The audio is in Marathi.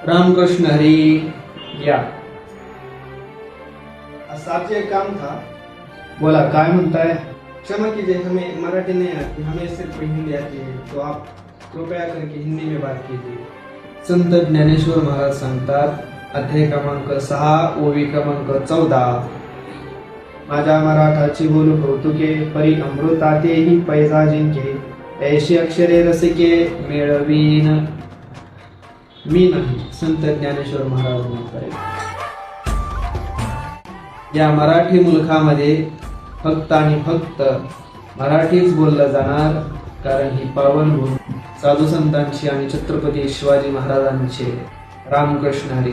रामकृष्ण हरी। या आपसे एक काम था। बोला, काय म्हणताय? क्षमा कीजिए, हमें मराठी नहीं आती, हमें सिर्फ हिंदी आती है, तो आप कृपया करके हिंदी में बात कीजिए। संत ज्ञानेश्वर महाराज सांगतात, अध्याय क्रमांक 6 ओवी क्रमांक 14, माझ्या मराठाची बोलू कौतुके, परी अमृतातेही पैजा जिंके, ऐशी अक्षरे रसिके मिळवीन मी नाही। संत ज्ञानेश्वर महाराज म्हणतात, या मराठी मुलखामध्ये फक्त आणि फक्त मराठीच बोललं जाणार, कारण ही पावनभूमी साधू संतांची आणि छत्रपती शिवाजी महाराजांचे। रामकृष्ण हरी।